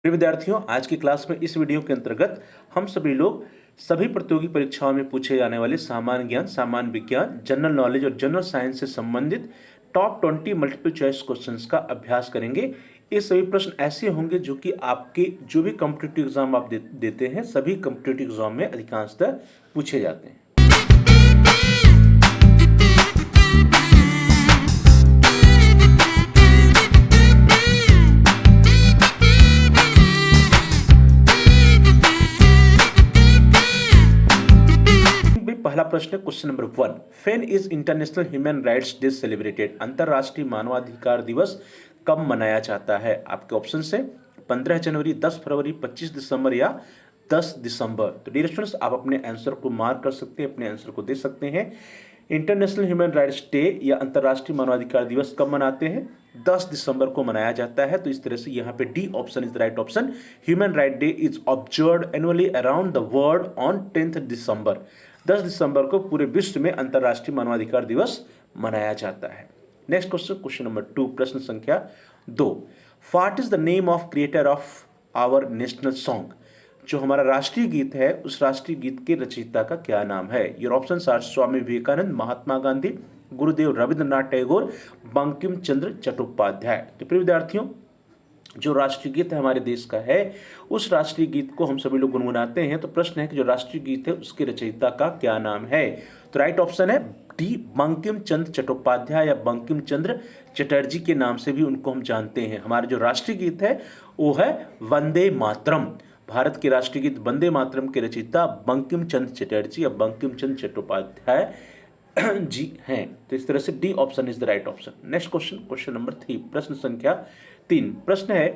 प्रिय विद्यार्थियों, आज की क्लास में इस वीडियो के अंतर्गत हम सभी लोग सभी प्रतियोगी परीक्षाओं में पूछे जाने वाले सामान्य ज्ञान, सामान्य विज्ञान, जनरल नॉलेज और जनरल साइंस से संबंधित टॉप 20 मल्टीपल चॉइस क्वेश्चंस का अभ्यास करेंगे। ये सभी प्रश्न ऐसे होंगे जो कि आपके जो भी कॉम्पिटिटिव एग्जाम आप देते हैं, सभी कॉम्पिटिटिव एग्जाम में अधिकांशतः पूछे जाते हैं। पहला प्रश्न, question number 1, when is international human rights day celebrated? अंतरराष्ट्रीय मानवाधिकार दिवस कब मनाया जाता है? आपके ऑप्शन है 15 जनवरी, 10 फरवरी, 25 दिसंबर या 10 दिसंबर। तो डियर स्टूडेंट्स, आप अपने आंसर को मार्क कर सकते हैं, अपने आंसर को दे सकते हैं। इंटरनेशनल ह्यूमन राइट्स डे या अंतरराष्ट्रीय मानवाधिकार दिवस कब मनाते हैं? 10 दिसंबर को मनाया जाता है। तो इस तरह से यहाँ पे D option is the right option. Human right day is observed annually around the world on 10 दिसंबर। 10 दिसंबर को पूरे विश्व में अंतरराष्ट्रीय मानवाधिकार दिवस मनाया जाता है। नेक्स्ट क्वेश्चन, क्वेश्चन नंबर 2, प्रश्न संख्या 2, what is the name of creator of our national song? जो हमारा राष्ट्रीय गीत है, उस राष्ट्रीय गीत के रचयिता का क्या नाम है? Your options are Swami Vivekananda, Mahatma Gandhi, Gurudev Rabindranath Tagore, Bankim Chandra Chattopadhyay. तो प्रिय विद्यार्थियों, जो राष्ट्रीय गीत है हमारे देश का है, उस राष्ट्रीय गीत को हम सभी लोग गुनगुनाते हैं। तो प्रश्न है कि जो राष्ट्रीय गीत है उसके रचयिता का क्या नाम है? तो राइट ऑप्शन है डी, बंकिम चंद्र चट्टोपाध्याय या बंकिम चंद्र चटर्जी के नाम से भी उनको हम जानते हैं। हमारा जो राष्ट्रीय गीत है वो है वंदे मातरम। भारत के राष्ट्रीय गीत वंदे मातरम के रचयिता बंकिम चंद्र चटर्जी या बंकिम चंद्र चट्टोपाध्याय जी हैं। तो इस तरह से D option is the right option. Next question, question number 3, प्रश्न संख्या 3, प्रश्न है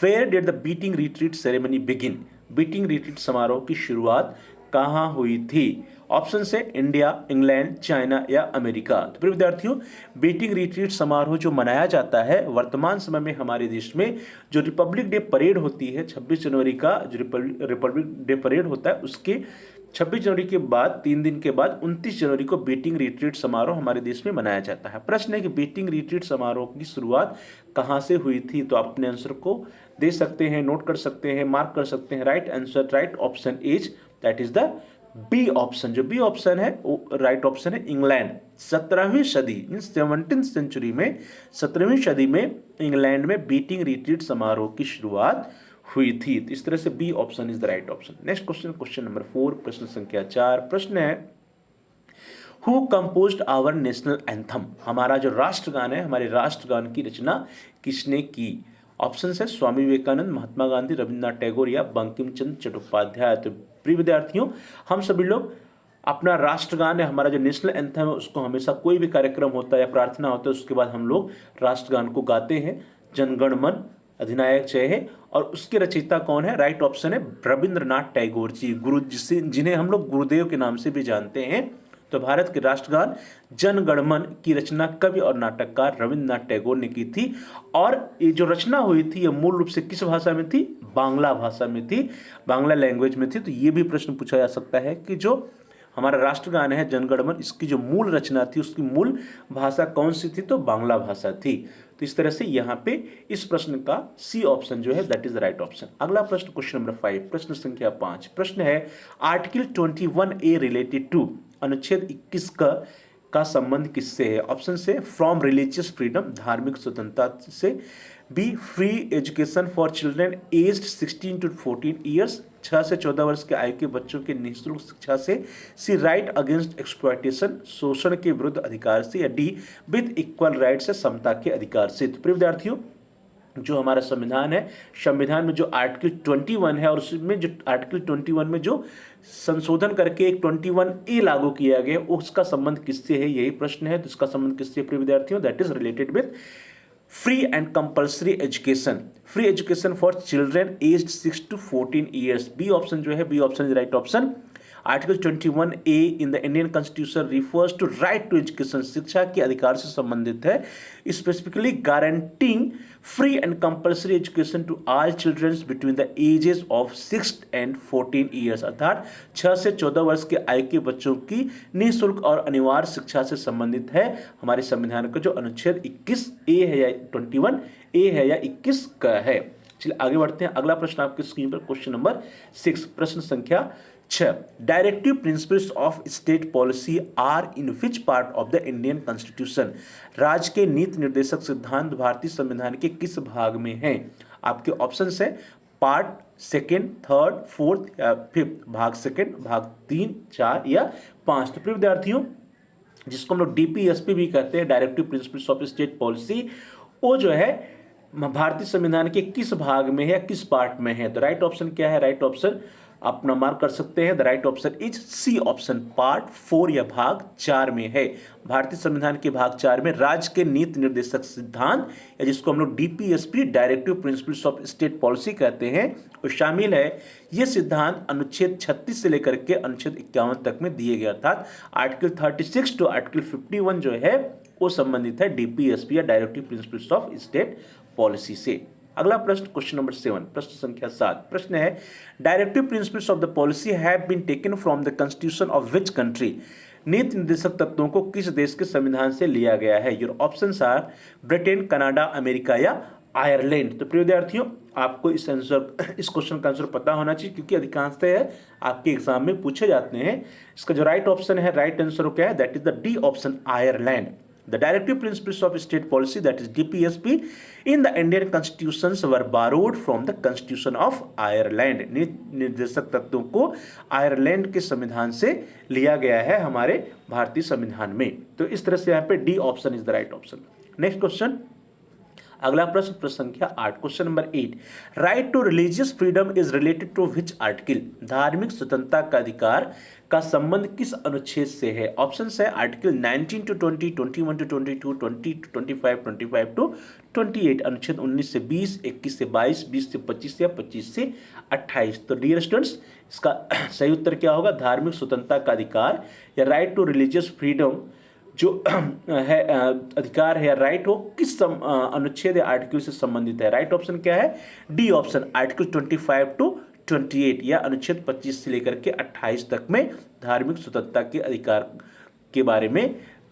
where did the beating retreat ceremony begin? Beating retreat समारोह की शुरुआत कहाँ हुई थी? ऑप्शन से इंडिया, इंग्लैंड, चाइना या अमेरिका। तो प्रिय विद्यार्थियों, बीटिंग रिट्रीट समारोह जो मनाया जाता है वर्तमान समय में हमारे देश में, जो रिपब्लिक डे परेड होती है 26 जनवरी का जो रिपब्लिक डे परेड होता है, उसके 26 जनवरी के बाद 3 दिन के बाद 29 जनवरी को बीटिंग रिट्रीट समारोह हमारे देश में मनाया जाता है। प्रश्न है कि बीटिंग रिट्रीट समारोह की शुरुआत कहाँ से हुई थी? तो आप अपने आंसर को दे सकते हैं, नोट कर सकते हैं, मार्क कर सकते हैं। Right answer, right option is that is the B option. जो बी ऑप्शन है वो राइट ऑप्शन है इंग्लैंड। 17वीं सदी मीन 17th सेंचुरी में, 17वीं सदी में इंग्लैंड में बीटिंग रिट्रीट समारोह की शुरुआत हुई थी। तो इस तरह से B option is the right option. Next question, question number 4, प्रश्न संख्या 4, प्रश्न है who composed our national anthem? हमारा जो राष्ट्रगान है, हमारे राष्ट्रगान की रचना किसने की? ऑप्शन है स्वामी विवेकानंद, महात्मा गांधी, रविंद्रनाथ टैगोर या बंकिम चंद्र चट्टोपाध्याय। तो प्रिय विद्यार्थियों, हम सभी लोग अपना राष्ट्रगान है, हमारा जो नेशनल एंथम है, उसको हमेशा कोई भी कार्यक्रम होता है या प्रार्थना होता है उसके बाद हम लोग राष्ट्रगान को गाते हैं। जनगण मन अधिनायक जय है। और उसके रचयिता कौन है? राइट ऑप्शन है रविंद्रनाथ टैगोर जी, जिन्हें हम लोग गुरुदेव के नाम से भी जानते हैं। तो भारत के राष्ट्रगान जन गण मन की रचना कवि और नाटककार रविंद्रनाथ टैगोर ने की थी। और ये जो रचना हुई थी ये मूल रूप से किस भाषा में थी? बांग्ला भाषा में थी, बांग्ला लैंग्वेज में थी। तो ये भी प्रश्न पूछा जा सकता है कि जो हमारा राष्ट्रगान है जनगण मन, इसकी जो मूल रचना थी उसकी मूल भाषा कौन सी थी? तो बांग्ला भाषा थी। तो इस तरह से यहाँ पे इस प्रश्न का सी ऑप्शन जो है that is the right option. अगला प्रश्न, क्वेश्चन नंबर 5, प्रश्न संख्या 5, प्रश्न है आर्टिकल 21A रिलेटेड टू, अनुच्छेद 21 का संबंध किससे है? ऑप्शन से फ्रॉम रिलीजियस फ्रीडम, धार्मिक स्वतंत्रता से, B free education for children aged 16 to 14 years, 6 से 14 वर्ष के आयु के बच्चों के निःशुल्क शिक्षा से, सी राइट अगेंस्ट एक्सप्लॉयटेशन, शोषण के विरुद्ध अधिकार से, या डी विद इक्वल राइट से, समता के अधिकार से। तो प्रिय विद्यार्थियों, जो हमारा संविधान है, संविधान में जो आर्टिकल 21 है और उसमें जो आर्टिकल 21 में जो संशोधन करके एक 21A लागू किया गया उसका संबंध किससे है? यही प्रश्न है। तो इसका संबंध किससे प्रिय विद्यार्थियों? That is related with free and compulsory education, free education for children aged 6 to 14 years. B option जो है, B option is right option. Article 21A in the Indian constitution refers to right to education, शिक्षा के अधिकार से संबंधित है, specifically guaranteeing free and compulsory education to all childrens between the ages of 6 and 14 years, अर्थात 6 से 14 वर्ष के आयु के बच्चों की निःशुल्क और अनिवार्य शिक्षा से संबंधित है हमारे संविधान का जो अनुच्छेद 21A है या 21A है या 21 का है। चलिए आगे बढ़ते हैं। अगला प्रश्न आपकी स्क्रीन पर क्वेश्चन नंबर 6, प्रश्न संख्या 6, directive principles of state policy are in which part of the Indian constitution. राज्य के नीति निर्देशक सिद्धांत भारतीय संविधान के किस भाग में हैं? आपके ऑप्शन है पार्ट सेकेंड, थर्ड, फोर्थ या फिफ्थ। भाग सेकेंड, भाग 3, 4 या 5। तो प्रिय विद्यार्थियों, जिसको हम लोग डीपीएसपी भी कहते हैं, directive principles of state policy, वो जो है भारतीय संविधान के किस भाग में है या किस पार्ट में है? तो राइट ऑप्शन क्या है? राइट ऑप्शन अपना मार्क कर सकते हैं। The right option is C option, part 4 या भाग 4 में है। भारतीय संविधान के भाग 4 में राज्य के नीति निर्देशक सिद्धांत या जिसको हम लोग DPSP directive principles of state policy कहते हैं, वो शामिल है। ये सिद्धांत अनुच्छेद 36 से लेकर के अनुच्छेद 51 तक में दिए गए, अर्थात आर्टिकल 36 टू आर्टिकल 51 जो है वो संबंधित है डीपीएसपी या directive principles of state policy से। अगला प्रश्न क्वेश्चन नंबर 7, प्रश्न संख्या 7, प्रश्न है directive principles of the policy have been taken from the constitution of which country. नीति निर्देशक तत्वों को किस देश के संविधान से लिया गया है? Your options are Britain, Canada, America या आयरलैंड। तो प्रिय विद्यार्थियों, आपको इस क्वेश्चन का आंसर पता होना चाहिए, क्योंकि अधिकांशतः आपके एग्जाम में पूछे जाते हैं। इसका जो राइट ऑप्शन है, राइट आंसर क्या है? That is the D option, Ireland. The directive principles of state policy, that is DPSP, in the Indian constitutions were borrowed from the Constitution of Ireland. निर्देशक तत्वों को आयरलैंड के संविधान से लिया गया है हमारे भारतीय संविधान में। तो इस तरह से यहाँ पे D option is the right option. Next question, अगला प्रश्न, प्रश्न संख्या 8, question number 8, right to religious freedom is related to which article. धार्मिक स्वतंत्रता का अधिकार का संबंध किस अनुच्छेद से है? ऑप्शन है article 19 to 20, 21 to 22, 20 to 25, 25 to 28, अनुच्छेद 19 से 20, 21 से 22, 20 से 25 या 25 से 28। तो डियर स्टूडेंट्स, इसका सही उत्तर क्या होगा? धार्मिक स्वतंत्रता का अधिकार या राइट टू रिलीजियस फ्रीडम जो है अधिकार है या राइट हो, किस अनुच्छेद या आर्टिकल से संबंधित है? राइट ऑप्शन क्या है? डी ऑप्शन, आर्टिकल 25 टू 28 या अनुच्छेद 25 से लेकर के 28 तक में धार्मिक स्वतंत्रता के अधिकार के बारे में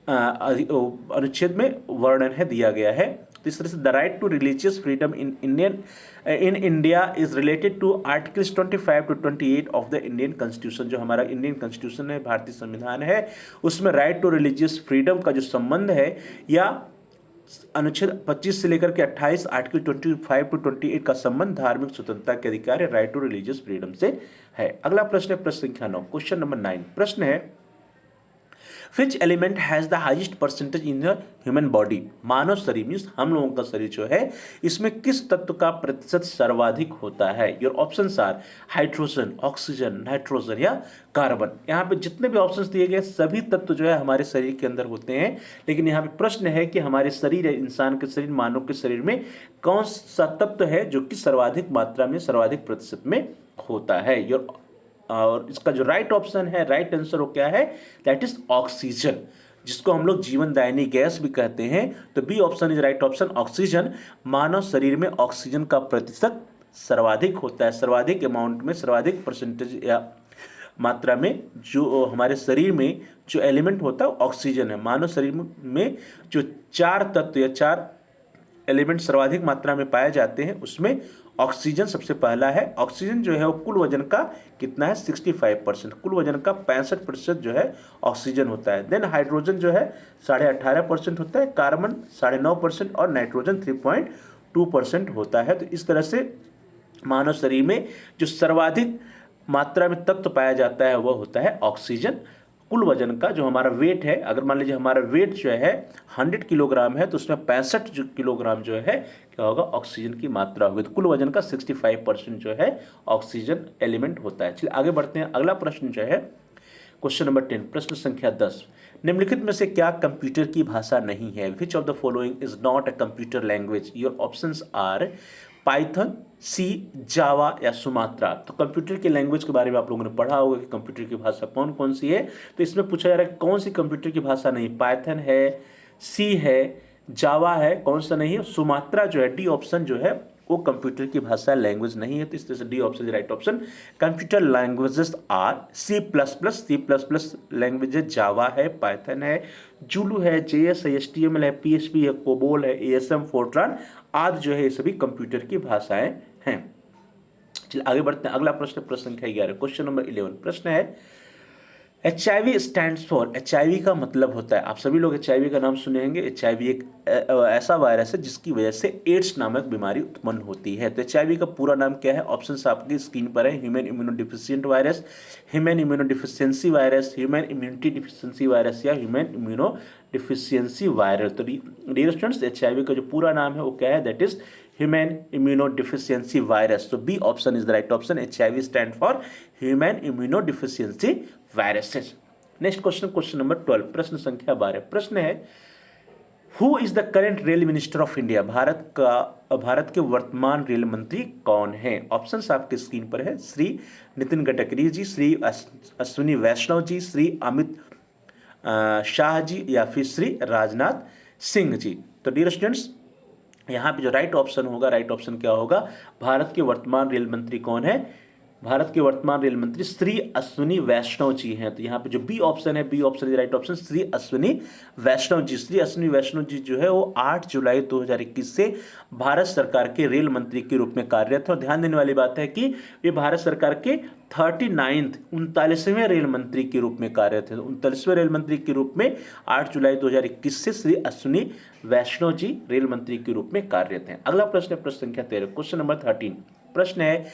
अनुच्छेद में वर्णन है दिया गया है। तो इस तरह से the right to religious freedom in India is related to articles 25 to 28 of the Indian constitution. जो हमारा इंडियन कॉन्स्टिट्यूशन है, भारतीय संविधान है, उसमें राइट टू रिलीजियस फ्रीडम का जो संबंध है या अनुच्छेद 25 से लेकर के 28, आर्टिकल 25 टू 28 का संबंध धार्मिक स्वतंत्रता के अधिकार या राइट टू रिलीजियस फ्रीडम से है। अगला प्रश्न है प्रश्न संख्या 9, क्वेश्चन नंबर 9, प्रश्न है which element has the highest percentage in the human body. मानव शरीर मीन्स हम लोगों का शरीर जो है, इसमें किस तत्व का प्रतिशत सर्वाधिक होता है? Your options are hydrogen, oxygen, nitrogen या कार्बन। यहाँ पे जितने भी ऑप्शंस दिए गए सभी तत्व जो है हमारे शरीर के अंदर होते हैं, लेकिन यहाँ पे प्रश्न है कि हमारे शरीर, इंसान के शरीर, मानव के शरीर में कौन सा तत्व है जो कि सर्वाधिक मात्रा में, सर्वाधिक प्रतिशत में होता है? और इसका जो राइट ऑप्शन है, राइट आंसर वो क्या है? दैट इज ऑक्सीजन, जिसको हम लोग जीवनदायिनी गैस भी कहते हैं। तो B option is right option, oxygen. मानव शरीर में ऑक्सीजन का प्रतिशत सर्वाधिक होता है, सर्वाधिक अमाउंट में, सर्वाधिक परसेंटेज या मात्रा में जो हमारे शरीर में जो एलिमेंट होता है ऑक्सीजन है। मानव शरीर में जो 4 तत्व या 4 एलिमेंट सर्वाधिक मात्रा में पाए जाते हैं, उसमें ऑक्सीजन सबसे पहला है। ऑक्सीजन जो है वो कुल वजन का कितना है? 65%। कुल वजन का 65% जो है ऑक्सीजन होता है। देन हाइड्रोजन जो है 18.5% होता है, कार्बन 9.5% और नाइट्रोजन 3.2% होता है। तो इस तरह से मानव शरीर में जो सर्वाधिक मात्रा में तत्व पाया जाता है वह होता है ऑक्सीजन। कुल वजन का जो हमारा वेट है, अगर मान लीजिए हमारा वेट जो है 100 किलोग्राम है, तो उसमें 65 किलोग्राम जो है क्या होगा? ऑक्सीजन की मात्रा होगी। तो कुल वजन का 65% जो है ऑक्सीजन एलिमेंट होता है। चलिए आगे बढ़ते हैं। अगला प्रश्न जो है क्वेश्चन नंबर 10, प्रश्न संख्या 10, निम्नलिखित में से क्या कंप्यूटर की भाषा नहीं है? Which of the following is not a computer language? Your options are Python, C, Java या सुमात्रा। तो कंप्यूटर की लैंग्वेज के बारे में आप लोगों ने पढ़ा होगा कि कंप्यूटर की भाषा कौन कौन सी है। तो इसमें पूछा जा रहा है कौन सी कंप्यूटर की भाषा नहीं? पाइथन है, सी है, जावा है, कौन सा नहीं है? सुमात्रा जो है, डी ऑप्शन जो है वो कंप्यूटर की भाषा लैंग्वेज नहीं है। तो इस तरह से D option right option. Computer languages are C++, language है, जावा है, पाइथन है, जुलू है, JS है, HTML है, PHP है, कोबोल है, ASM, फोर्ट्रान आदि जो है ये सभी कंप्यूटर की भाषाएं हैं। चलिए आगे बढ़ते हैं। अगला प्रश्न प्रश्न संख्या 11, क्वेश्चन नंबर 11। प्रश्न है HIV स्टैंड फॉर, HIV का मतलब होता है, आप सभी लोग HIV का नाम सुने होंगे। HIV एक ऐसा वायरस है जिसकी वजह से एड्स नामक बीमारी उत्पन्न होती है। तो HIV का पूरा नाम क्या है? ऑप्शंस आपकी स्क्रीन पर है। Human immunodeficient virus, human immunodeficiency virus, human immunity deficiency virus या ह्यूमन इम्यूनोडिफिशियंसी वायरस। तो डियर स्टूडेंट्स, HIV का जो पूरा नाम है वो क्या है? That is human immunodeficiency virus. तो B option is the right option. HIV stand for human immunodeficiency viruses. Next question, question number 12, प्रश्न संख्या 12। प्रश्न है who is the current rail minister of India? Bharat के वर्तमान रेल मंत्री कौन है? ऑप्शंस आपके स्क्रीन पर है। श्री नितिन गडकरी जी, श्री अश्विनी वैष्णव जी, श्री अमित शाह जी या फिर श्री राजनाथ सिंह जी। तो डियर स्टूडेंट्स, यहाँ पे जो राइट ऑप्शन होगा, राइट ऑप्शन क्या होगा? भारत के वर्तमान रेल मंत्री कौन है? भारत के वर्तमान रेल मंत्री श्री अश्विनी वैष्णव जी हैं। तो यहाँ पे जो बी ऑप्शन है, B option is right option, Shri Ashwini Vaishnaw ji. Shri Ashwini Vaishnaw ji जो है वो 8 जुलाई 2021 से भारत सरकार के रेल मंत्री के रूप में कार्यरत है। और ध्यान देने वाली बात है कि वे भारत सरकार के 39वें रेल मंत्री के रूप में कार्यरत है। 39वें रेल मंत्री के रूप में 8 जुलाई 2021 से श्री अश्विनी वैष्णव जी रेल मंत्री के रूप में कार्यरत हैं। अगला प्रश्न है प्रश्न संख्या 13, क्वेश्चन नंबर 13। प्रश्न है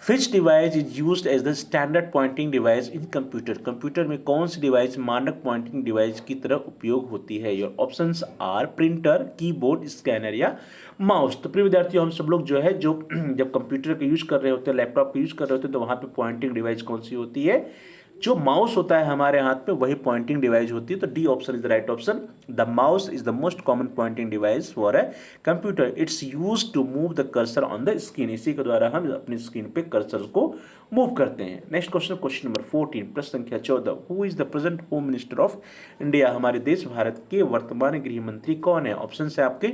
Which device is used as the standard pointing device in computer? Computer में कौन सी डिवाइस मानक पॉइंटिंग डिवाइस की तरह उपयोग होती है? Your options are printer, keyboard, scanner या माउस। तो प्रिय विद्यार्थियों, हम सब लोग जो है जब कंप्यूटर का यूज कर रहे होते हैं, लैपटॉप का यूज कर रहे होते हैं, तो वहाँ पे पॉइंटिंग डिवाइस कौन सी होती है? जो माउस होता है हमारे हाथ में, वही पॉइंटिंग डिवाइस होती है। तो D option is the right option. The mouse is the most common pointing device for a computer. It's use to move the cursor on the screen. इसी के द्वारा हम अपनी स्क्रीन पे कर्सर को मूव करते हैं। नेक्स्ट क्वेश्चन, क्वेश्चन नंबर 14, प्रश्न संख्या 14। Who is the present home minister of India? हमारे देश भारत के वर्तमान गृह मंत्री कौन है? ऑप्शन है आपके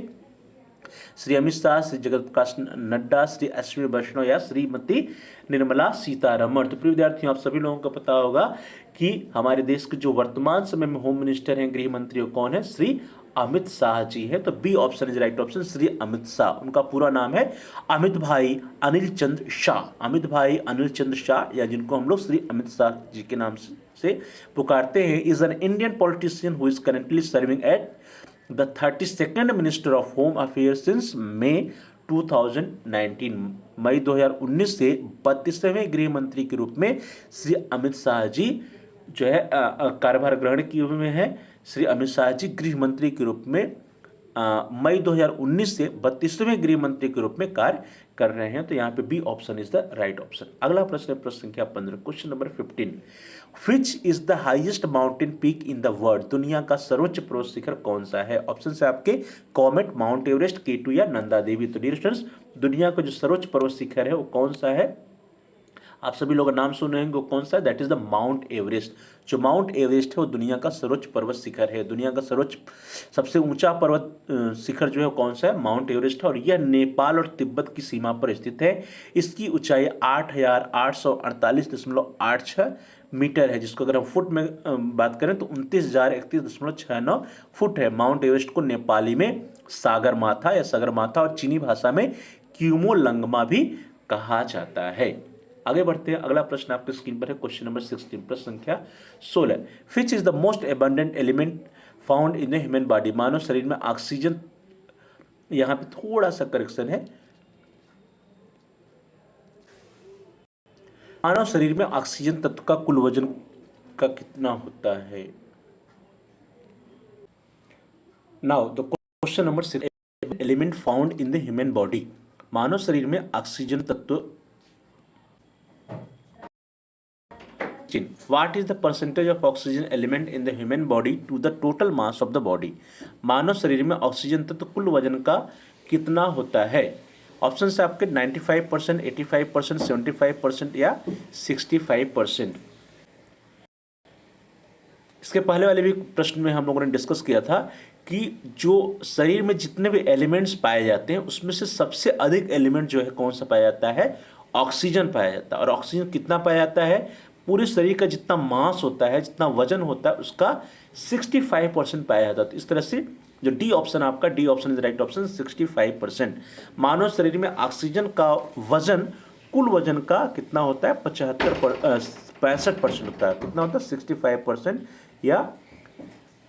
श्री अमित शाह, श्री जगत प्रकाश नड्डा, श्री अश्विनी वैष्णव या श्रीमती निर्मला सीतारमण। तो प्रिय विद्यार्थियों, आप सभी लोगों को पता होगा कि हमारे देश के जो वर्तमान समय में होम मिनिस्टर हैं, गृह मंत्री, कौन है? श्री अमित शाह जी है। तो B option is right option, Shri Amit Shah. उनका पूरा नाम है अमित भाई अनिल चंद्र शाह। अमित भाई अनिल चंद्र शाह, या जिनको हम लोग श्री अमित शाह जी के नाम से पुकारते हैं, is an Indian politician who is currently serving at the 32nd minister of home affairs since May 2019। मई 2019 से 32वें गृह मंत्री के रूप में श्री अमित शाह जी जो है कार्यभार ग्रहण किए हुए हैं। श्री अमित शाह जी गृह मंत्री के रूप में मई 2019 से 32वें गृह मंत्री के रूप में कार्य कर रहे हैं। तो यहाँ पे B option is the right option. अगला प्रश्न है प्रश्न संख्या 15, question number 15। Which is the highest mountain peak in the world? दुनिया का सर्वोच्च पर्वत शिखर कौन सा है? ऑप्शन है आपके कॉमेट, माउंट एवरेस्ट, K2 या नंदा देवी। तो डियर स्टूडेंट्स, दुनिया का जो सर्वोच्च पर्वत शिखर है वो कौन सा है? आप सभी लोग नाम सुन रहे होंगे, कौन सा है? That is the mount Everest. जो माउंट एवरेस्ट है वो दुनिया का सर्वोच्च पर्वत शिखर है। दुनिया का सर्वोच्च सबसे ऊंचा पर्वत शिखर जो है कौन सा है? माउंट एवरेस्ट है। और यह नेपाल और तिब्बत की सीमा पर स्थित है। इसकी ऊंचाई 8,848.86 मीटर है, जिसको अगर हम फुट में बात करें तो 29,031.69 फुट है। माउंट एवरेस्ट को नेपाली में सागरमाथा या सगरमाथा और चीनी भाषा में क्यूमोलंगमा भी कहा जाता है। आगे बढ़ते हैं। अगला प्रश्न आपके स्क्रीन पर है, क्वेश्चन नंबर 16, प्रश्न संख्या 16। Which is the most abundant element found in the human body? मानव शरीर में ऑक्सीजन, यहाँ पे थोड़ा सा करेक्शन है, मानव शरीर में ऑक्सीजन तत्व का कुल वजन का कितना होता है? Now the question number 6, element found in the human body. मानव शरीर में ऑक्सीजन तत्व, What is the percentage of oxygen element in the human body to the total mass of the body? मानव शरीर में ऑक्सीजन तत्व कुल वजन का कितना होता है? ऑप्शन है आपके 95%, 85%, 75% या 65%। इसके पहले वाले भी प्रश्न में हम लोगों ने डिस्कस किया था कि जो शरीर में जितने भी एलिमेंट्स पाए जाते हैं उसमें से सबसे अधिक एलिमेंट जो है कौन सा पाया जाता है? ऑक्सीजन पाया जाता है। और ऑक्सीजन कितना पाया जाता है? पूरे शरीर का जितना मास होता है, जितना वजन होता है, उसका 65% पाया जाता है। तो इस तरह से जो डी ऑप्शन आपका, D option is right option, 65%। मानव शरीर में ऑक्सीजन का वजन कुल वजन का कितना होता है? 65% होता है। कितना होता है? 65% या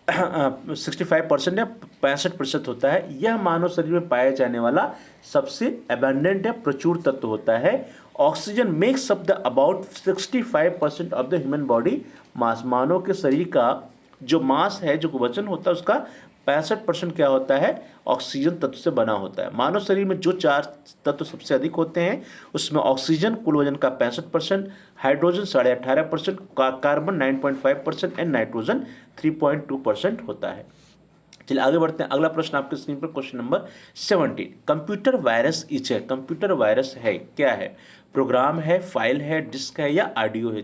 65% या 65% होता है। यह मानव शरीर में पाया जाने वाला सबसे अबंडेंट या प्रचुर तत्व होता है। Oxygen makes up the about 65% of the human body mass. मानव के शरीर का जो मास है, जो वजन होता है, उसका 65% क्या होता है? ऑक्सीजन तत्व से बना होता है। मानव शरीर में जो 4 तत्व सबसे अधिक होते हैं उसमें ऑक्सीजन कुल वजन का 65%, हाइड्रोजन 18.5%, कार्बन 9.5% एंड नाइट्रोजन 3.2% होता है। चलिए आगे बढ़ते हैं। अगला प्रश्न आपके स्क्रीन पर, question number 17। Computer virus is है। कंप्यूटर वायरस है क्या है? प्रोग्राम है, फाइल है, डिस्क है या ऑडियो है?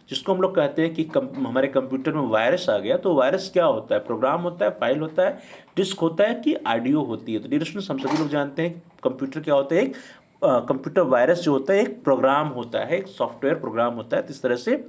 जिसको हम लोग कहते हैं कि हमारे कंप्यूटर में वायरस आ गया, तो वायरस क्या होता है? प्रोग्राम होता है, फाइल होता है, डिस्क होता है कि ऑडियो होती है? तो डियर स्टूडेंट्स, हम सभी लोग जानते हैं कंप्यूटर क्या होता है। एक कंप्यूटर वायरस जो होता है एक प्रोग्राम होता है, एक सॉफ्टवेयर प्रोग्राम होता है। तो इस तरह से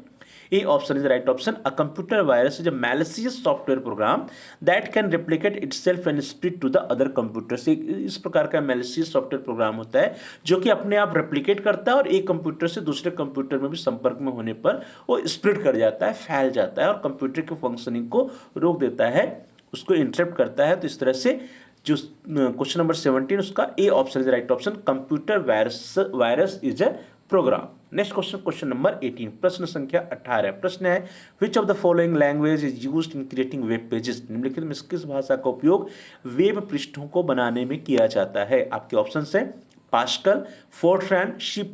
A option is right option. A computer virus is a malicious software program that can replicate itself and spread to the other computers. इस प्रकार का मैलिशियस सॉफ्टवेयर प्रोग्राम होता है जो कि अपने आप रेप्लिकेट करता है और एक कंप्यूटर से दूसरे कंप्यूटर में भी संपर्क में होने पर वो स्प्रेड कर जाता है, फैल जाता है और कंप्यूटर के फंक्शनिंग को रोक देता है, उसको इंटरप्ट करता है। तो इस तरह से जो क्वेश्चन नंबर 17 उसका A option is right option. Computer virus is a program. Next question, question number 18, प्रश्न संख्या 18। प्रश्न है which of the following language is used in creating web pages. निम्नलिखित में किस भाषा का उपयोग वेब पृष्ठों को बनाने में किया जाता है? आपके ऑप्शन है पास्कल, फोर्ट्रान, C++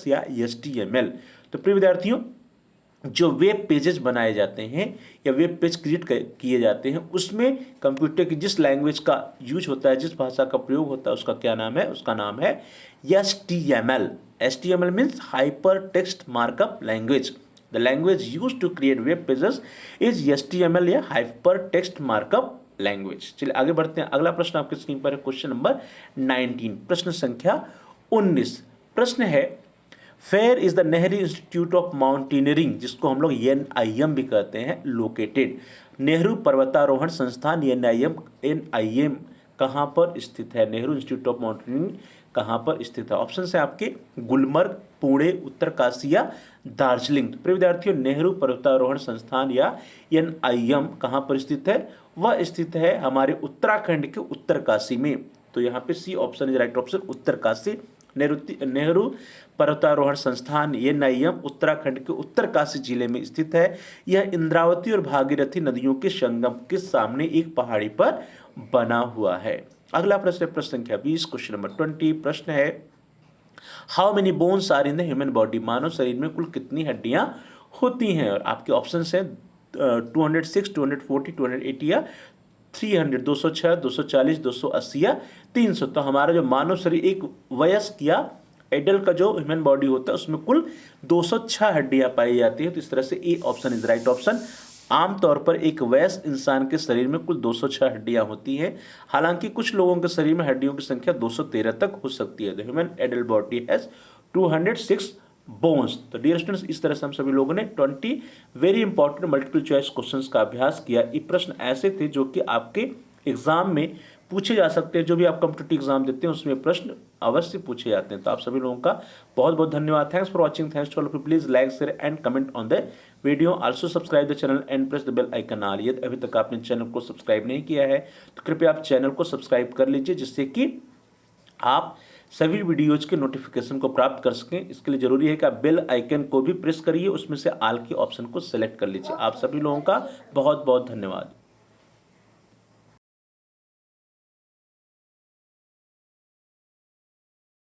या HTML। तो प्रिय विद्यार्थियों, जो वेब पेजेस बनाए जाते हैं या वेब पेज क्रिएट किए जाते हैं उसमें कंप्यूटर की जिस लैंग्वेज का यूज होता है, जिस भाषा का प्रयोग होता है, उसका क्या नाम है? उसका नाम है HTML। HTML means hyper text markup language. The language use to create web pages is HTML या हाइपर टेक्स्ट मार्कअप लैंग्वेज। चलिए आगे बढ़ते हैं। अगला प्रश्न आपके स्क्रीन पर है, क्वेश्चन नंबर 19, प्रश्न संख्या 19। प्रश्न है fair is the Nehru institute of mountaineering, जिसको हम लोग NIM भी कहते हैं, लोकेटेड। नेहरू पर्वतारोहण संस्थान NIM कहाँ पर स्थित है? नेहरू इंस्टीट्यूट ऑफ माउंटेनियरिंग कहाँ पर स्थित है? ऑप्शन है आपके गुलमर्ग, पुणे, उत्तरकाशी या दार्जिलिंग। प्रिय विद्यार्थियों, नेहरू पर्वतारोहण संस्थान या NIM कहाँ पर स्थित है? वह स्थित है हमारे उत्तराखंड के उत्तरकाशी में। तो यहाँ पे C option is right option, Uttarkashi. Nehru पर्वतारोहण संस्थान NIM उत्तराखंड के उत्तरकाशी जिले में स्थित है। यह इंद्रावती और भागीरथी नदियों के संगम के सामने एक पहाड़ी पर बना हुआ है। अगला प्रश्न, प्रश्न संख्या 20, क्वेश्चन नंबर 20। प्रश्न है how many bones are in the human body. मानव शरीर में कुल कितनी हड्डियां होती हैं? और आपके ऑप्शन है 206, 240, 280 या 300, 206, 240, 280 या 300। तो हमारा जो मानव शरीर एक वयस्क या एडल्ट का जो ह्यूमन बॉडी होता है उसमें कुल 206 हड्डियां पाई जाती है। तो इस तरह से A option is right option. आमतौर पर एक वयस्क इंसान के शरीर में कुल 206 हड्डियां होती हैं। हालांकि कुछ लोगों के शरीर में हड्डियों की संख्या 213 तक हो सकती है। The human adult body has 206 bones. तो डियर स्टूडेंट्स, इस तरह से हम सभी लोगों ने 20 very important multiple choice questions का अभ्यास किया। ये प्रश्न ऐसे थे जो कि आपके एग्जाम में पूछे जा सकते हैं। जो भी आप कॉम्पिटिटिव एग्जाम देते हैं उसमें प्रश्न अवश्य पूछे जाते हैं। तो आप सभी लोगों का बहुत बहुत धन्यवाद। Thanks for watching. Thanks to all of you. Please like, share and comment on the video. Also subscribe the channel and press the bell icon all. यदि अभी तक आपने चैनल को सब्सक्राइब नहीं किया है तो कृपया आप चैनल को सब्सक्राइब कर लीजिए, जिससे कि आप सभी वीडियोज के नोटिफिकेशन को प्राप्त कर सकें। इसके लिए जरूरी है कि आप बेल आइकन को भी प्रेस करिए, उसमें से ऑल के ऑप्शन को सेलेक्ट कर लीजिए। आप सभी लोगों का बहुत बहुत धन्यवाद।